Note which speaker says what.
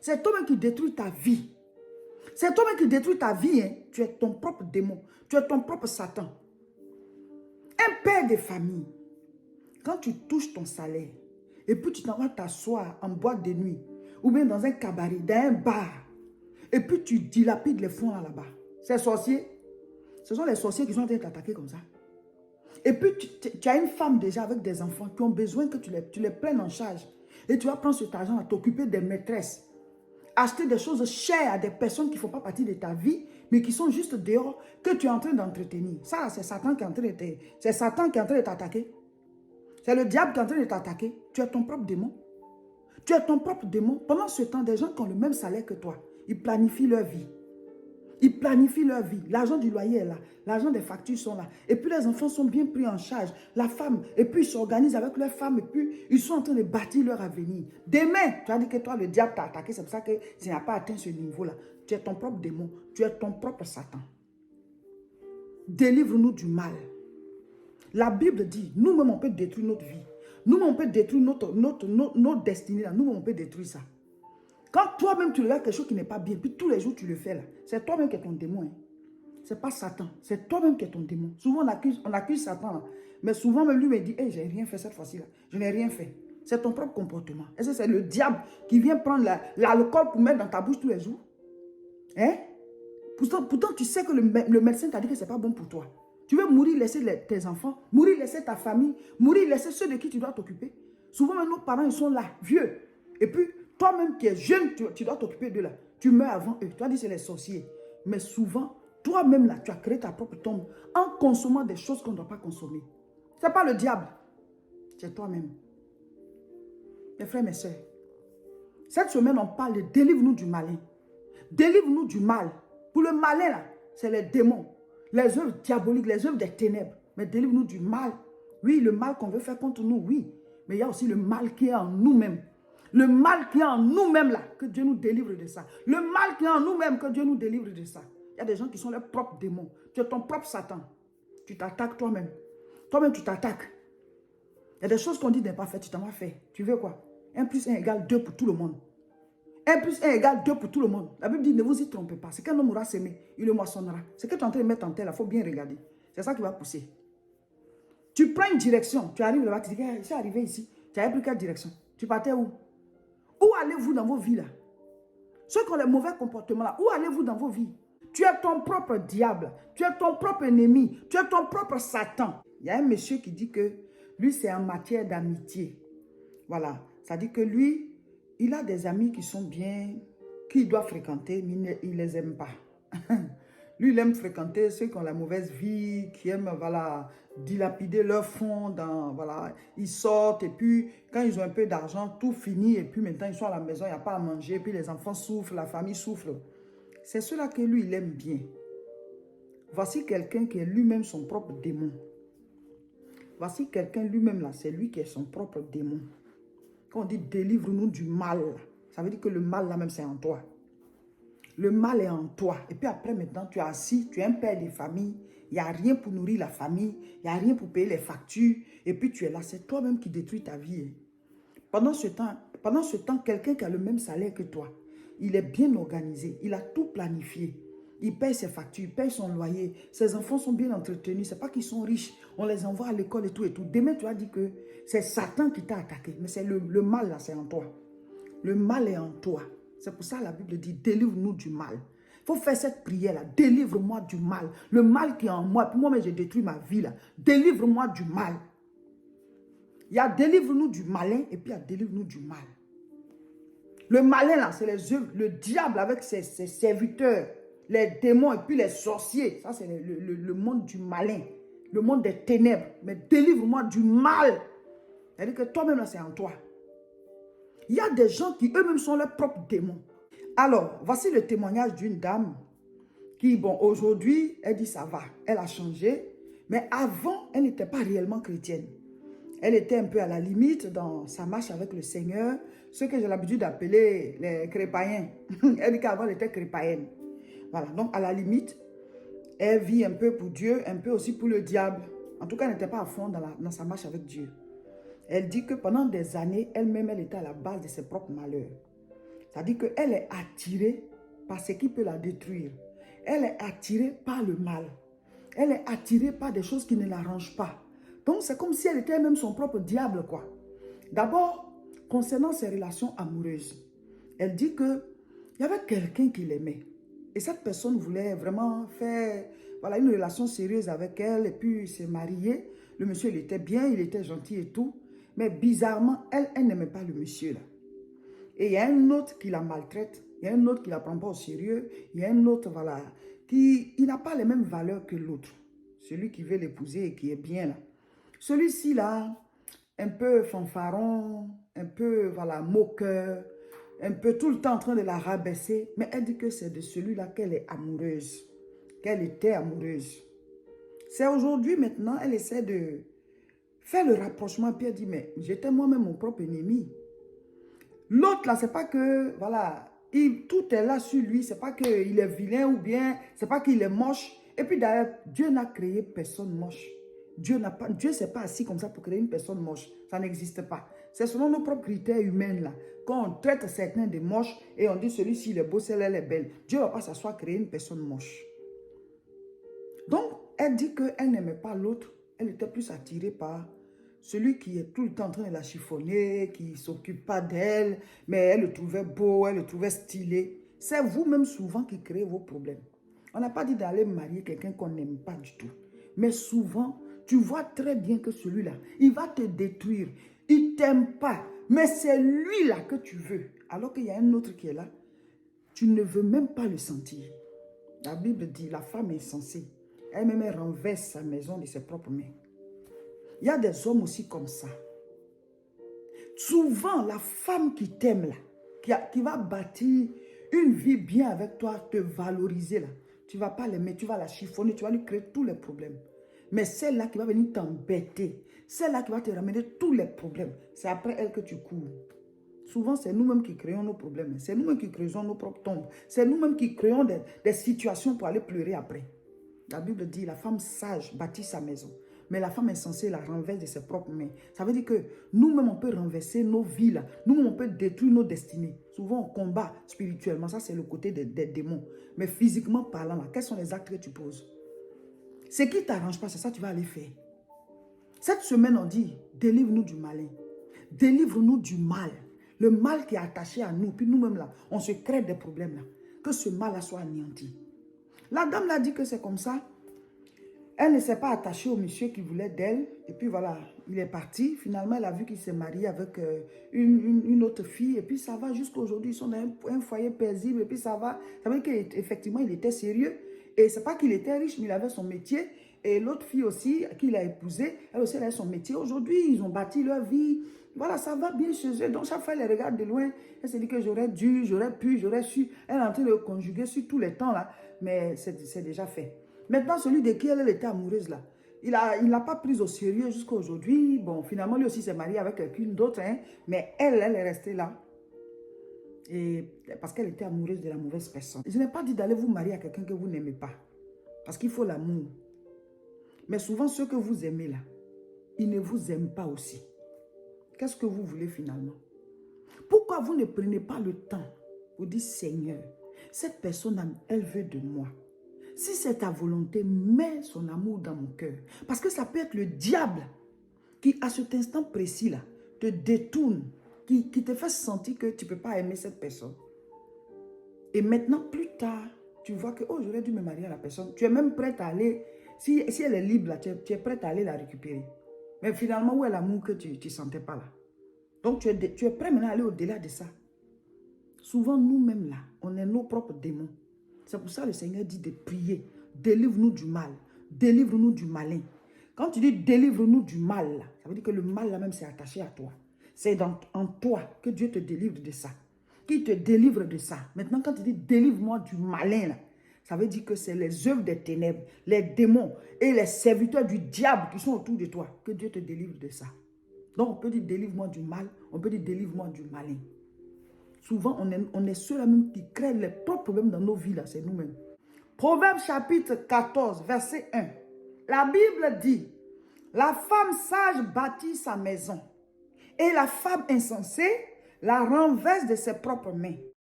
Speaker 1: C'est toi-même qui détruis ta vie. C'est toi-même qui détruis ta vie. Hein. Tu es ton propre démon. Tu es ton propre Satan. Un père de famille, quand tu touches ton salaire, et puis tu t'en vas t'asseoir en boîte de nuit, ou bien dans un cabaret, dans un bar, et puis tu dilapides les fonds là-bas. Ces sorciers, ce sont les sorciers qui sont en train de t'attaquer comme ça. Et puis tu as une femme déjà avec des enfants qui ont besoin que tu les prennes en charge. Et tu vas prendre cet argent à t'occuper des maîtresses. Acheter des choses chères à des personnes qui ne font pas partie de ta vie, mais qui sont juste dehors, que tu es en train d'entretenir. Ça, c'est Satan qui est en train de t'attaquer. C'est le diable qui est en train de t'attaquer. Tu es ton propre démon. Tu es ton propre démon. Pendant ce temps, des gens qui ont le même salaire que toi, ils planifient leur vie. Ils planifient leur vie. L'argent du loyer est là. L'argent des factures sont là. Et puis les enfants sont bien pris en charge. La femme, et puis ils s'organisent avec leur femme. Et puis ils sont en train de bâtir leur avenir. Demain, tu as dit que toi, le diable t'a attaqué. C'est pour ça que tu n'as pas atteint ce niveau-là. Tu es ton propre démon. Tu es ton propre Satan. Délivre-nous du mal. La Bible dit, nous-mêmes, on peut détruire notre vie. Nous-mêmes, on peut détruire notre destinée. Nous-mêmes, on peut détruire ça. Quand toi-même, tu regardes quelque chose qui n'est pas bien, puis tous les jours, tu le fais là, c'est toi-même qui es ton démon. Hein. Ce n'est pas Satan. C'est toi-même qui es ton démon. Souvent, on accuse Satan. Là. Mais souvent, même lui me dit, hey, je n'ai rien fait cette fois-ci. Là. Je n'ai rien fait. C'est ton propre comportement. Est-ce que c'est le diable qui vient prendre l'alcool pour mettre dans ta bouche tous les jours? Hein? Pourtant, tu sais que le médecin t'a dit que ce n'est pas bon pour toi. Tu veux mourir, laisser tes enfants, mourir, laisser ta famille, mourir, laisser ceux de qui tu dois t'occuper. Souvent, même nos parents, ils sont là, vieux. Et puis, toi-même qui es jeune, tu dois t'occuper d'eux là. Tu meurs avant eux. Tu as dit c'est les sorciers. Mais souvent, toi-même là, tu as créé ta propre tombe en consommant des choses qu'on ne doit pas consommer. Ce n'est pas le diable. C'est toi-même. Mes frères, mes soeurs, cette semaine, on parle de délivre-nous du malin. Délivre-nous du mal. Pour le malin là, c'est les démons. Les œuvres diaboliques, les œuvres des ténèbres. Mais délivre-nous du mal. Oui, le mal qu'on veut faire contre nous, oui. Mais il y a aussi le mal qui est en nous-mêmes. Le mal qui est en nous-mêmes là, que Dieu nous délivre de ça. Le mal qui est en nous-mêmes, que Dieu nous délivre de ça. Il y a des gens qui sont leurs propres démons. Tu es ton propre Satan. Tu t'attaques toi-même. Toi-même, tu t'attaques. Il y a des choses qu'on dit de ne pas faire, tu t'en vas faire. Tu veux quoi? 1 plus 1 égale 2 pour tout le monde. 1 plus 1 égale 2 pour tout le monde. La Bible dit, ne vous y trompez pas. C'est qu'un homme aura semé, il le moissonnera. C'est que tu es en train de mettre en terre, il faut bien regarder. C'est ça qui va pousser. Tu prends une direction, tu arrives là-bas, tu dis, je suis arrivé ici. Tu n'avais plus quelle direction? Tu partais où? Où allez-vous dans vos vies là? Ceux qui ont les mauvais comportements là, où allez-vous dans vos vies? Tu es ton propre diable. Tu es ton propre ennemi. Tu es ton propre Satan. Il y a un monsieur qui dit que lui, c'est en matière d'amitié. Voilà. Ça dit que lui, il a des amis qui sont bien, qu'il doit fréquenter, mais il ne les aime pas. Lui, il aime fréquenter ceux qui ont la mauvaise vie, qui aiment, voilà, dilapider leur fonds, voilà, ils sortent et puis quand ils ont un peu d'argent, tout finit et puis maintenant ils sont à la maison, il n'y a pas à manger, et puis les enfants souffrent, la famille souffre. C'est cela que lui, il aime bien. Voici quelqu'un qui est lui-même son propre démon. Voici quelqu'un lui-même là, c'est lui qui est son propre démon. Quand on dit délivre-nous du mal, ça veut dire que le mal là même c'est en toi. Le mal est en toi. Et puis après maintenant, tu es assis, tu es un père de famille. Il n'y a rien pour nourrir la famille. Il n'y a rien pour payer les factures. Et puis tu es là. C'est toi-même qui détruis ta vie. Pendant ce temps, quelqu'un qui a le même salaire que toi, il est bien organisé. Il a tout planifié. Il paye ses factures, il paye son loyer. Ses enfants sont bien entretenus. Ce n'est pas qu'ils sont riches. On les envoie à l'école et tout et tout. Demain, tu as dit que c'est Satan qui t'a attaqué. Mais c'est le mal là, c'est en toi. Le mal est en toi. C'est pour ça que la Bible dit, délivre-nous du mal. Il faut faire cette prière-là. Délivre-moi du mal. Le mal qui est en moi. Puis moi-même, j'ai détruit ma vie là. Délivre-moi du mal. Il y a délivre-nous du malin et puis il y a délivre-nous du mal. Le malin là, c'est les œuvres, le diable avec ses serviteurs, les démons et puis les sorciers. Ça, c'est le monde du malin. Le monde des ténèbres. Mais délivre-moi du mal. C'est-à-dire que toi-même là, c'est en toi. Il y a des gens qui eux-mêmes sont leurs propres démons. Alors, voici le témoignage d'une dame qui, bon, aujourd'hui, elle dit ça va. Elle a changé. Mais avant, elle n'était pas réellement chrétienne. Elle était un peu à la limite dans sa marche avec le Seigneur. Ce que j'ai l'habitude d'appeler les crépaïens. Elle dit qu'avant, elle était crépaïenne. Voilà, donc à la limite, elle vit un peu pour Dieu, un peu aussi pour le diable. En tout cas, elle n'était pas à fond dans sa marche avec Dieu. Elle dit que pendant des années, elle-même, elle était à la base de ses propres malheurs. C'est-à-dire qu'elle est attirée par ce qui peut la détruire. Elle est attirée par le mal. Elle est attirée par des choses qui ne l'arrangent pas. Donc, c'est comme si elle était même son propre diable, quoi. D'abord, concernant ses relations amoureuses, elle dit qu'il y avait quelqu'un qui l'aimait. Et cette personne voulait vraiment faire voilà, une relation sérieuse avec elle. Et puis, il s'est marié. Le monsieur, il était bien, il était gentil et tout. Mais bizarrement, elle n'aimait pas le monsieur, là. Et il y a un autre qui la maltraite. Il y a un autre qui ne la prend pas au sérieux. Il y a un autre, voilà, qui n'a pas les mêmes valeurs que l'autre. Celui qui veut l'épouser et qui est bien, là. Celui-ci, là, un peu fanfaron, un peu, voilà, moqueur, un peu tout le temps en train de la rabaisser. Mais elle dit que c'est de celui-là qu'elle est amoureuse, qu'elle était amoureuse. C'est aujourd'hui, maintenant, elle essaie de faire le rapprochement. Puis elle dit, mais j'étais moi-même mon propre ennemi. L'autre, là, c'est pas que, voilà, tout est là sur lui. C'est pas qu'il est vilain ou bien, c'est pas qu'il est moche. Et puis d'ailleurs, Dieu n'a créé personne moche. Dieu ne s'est pas assis comme ça pour créer une personne moche. Ça n'existe pas. C'est selon nos propres critères humains, là. Quand on traite certains de moches et on dit celui-ci il est beau, celle-là elle est belle. Dieu ne va pas s'asseoir créer une personne moche. Donc, elle dit qu'elle n'aimait pas l'autre. Elle était plus attirée par celui qui est tout le temps en train de la chiffonner, qui ne s'occupe pas d'elle, mais elle le trouvait beau, elle le trouvait stylé. C'est vous-même souvent qui créez vos problèmes. On n'a pas dit d'aller marier quelqu'un qu'on n'aime pas du tout. Mais souvent, tu vois très bien que celui-là, il va te détruire. Il ne t'aime pas, mais c'est lui-là que tu veux. Alors qu'il y a un autre qui est là, tu ne veux même pas le sentir. La Bible dit, la femme insensée, elle-même elle renverse sa maison de ses propres mains. Il y a des hommes aussi comme ça. Souvent, la femme qui t'aime là, qui va bâtir une vie bien avec toi, te valoriser là, tu ne vas pas l'aimer, tu vas la chiffonner, tu vas lui créer tous les problèmes. Mais celle-là qui va venir t'embêter, celle-là qui va te ramener tous les problèmes, c'est après elle que tu cours. Souvent, c'est nous-mêmes qui créons nos problèmes. C'est nous-mêmes qui créons nos propres tombes. C'est nous-mêmes qui créons des situations pour aller pleurer après. La Bible dit, la femme sage bâtit sa maison. Mais la femme insensée la renverse de ses propres mains. Ça veut dire que nous-mêmes, on peut renverser nos vies là. Nous-mêmes, on peut détruire nos destinées. Souvent, on combat spirituellement. Ça, c'est le côté des démons. Mais physiquement parlant, là, quels sont les actes que tu poses? Ce qui ne t'arrange pas, c'est ça que tu vas aller faire. Cette semaine, on dit, délivre-nous du malin. Délivre-nous du mal. Le mal qui est attaché à nous. Puis nous-mêmes, là, on se crée des problèmes là. Que ce mal-là soit anéanti. La dame l'a dit que c'est comme ça. Elle ne s'est pas attachée au monsieur qui voulait d'elle. Et puis voilà, il est parti. Finalement, elle a vu qu'il s'est marié avec une autre fille. Et puis ça va jusqu'à aujourd'hui. Ils sont dans un foyer paisible. Et puis ça va. Ça veut dire qu'effectivement, il était sérieux. Et c'est pas qu'il était riche, mais il avait son métier. Et l'autre fille aussi, qu'il a épousée, elle aussi, elle avait son métier. Aujourd'hui, ils ont bâti leur vie. Voilà, ça va bien chez eux. Donc, chaque fois, elle les regarde de loin. Elle se dit que j'aurais dû, j'aurais pu, j'aurais su. Elle est en train de le conjuguer sur tous les temps, là. Mais c'est déjà fait. Maintenant, celui de qui elle était amoureuse, là, il l'a pas prise au sérieux jusqu'à aujourd'hui. Bon, finalement, lui aussi s'est marié avec quelqu'un d'autre. Hein, mais elle est restée là. Et parce qu'elle était amoureuse de la mauvaise personne. Je n'ai pas dit d'aller vous marier à quelqu'un que vous n'aimez pas. Parce qu'il faut l'amour. Mais souvent, ceux que vous aimez là, ils ne vous aiment pas aussi. Qu'est-ce que vous voulez finalement? Pourquoi vous ne prenez pas le temps pour dire, Seigneur, cette personne, elle veut de moi. Si c'est ta volonté, mets son amour dans mon cœur. Parce que ça peut être le diable qui, à cet instant précis là, te détourne, qui te fait sentir que tu ne peux pas aimer cette personne. Et maintenant, plus tard, tu vois que, oh, j'aurais dû me marier à la personne. Tu es même prête à aller, si elle est libre, là, tu es prête à aller la récupérer. Mais finalement, où est l'amour que tu ne sentais pas là? Donc, tu es prêt maintenant à aller au-delà de ça. Souvent, nous-mêmes là, on est nos propres démons. C'est pour ça que le Seigneur dit de prier. Délivre-nous du mal. Délivre-nous du malin. Quand tu dis délivre-nous du mal, là, ça veut dire que le mal là même c'est attaché à toi. C'est en toi que Dieu te délivre de ça. Qui te délivre de ça. Maintenant, quand tu dis délivre-moi du malin, là, ça veut dire que c'est les œuvres des ténèbres, les démons et les serviteurs du diable qui sont autour de toi. Que Dieu te délivre de ça. Donc, on peut dire délivre-moi du mal, on peut dire délivre-moi du malin. Souvent, on est ceux-là même qui créent les propres problèmes dans nos vies, là, c'est nous-mêmes. Proverbe chapitre 14, verset 1. La Bible dit, la femme sage bâtit sa maison et la femme insensée la renverse de ses propres mains.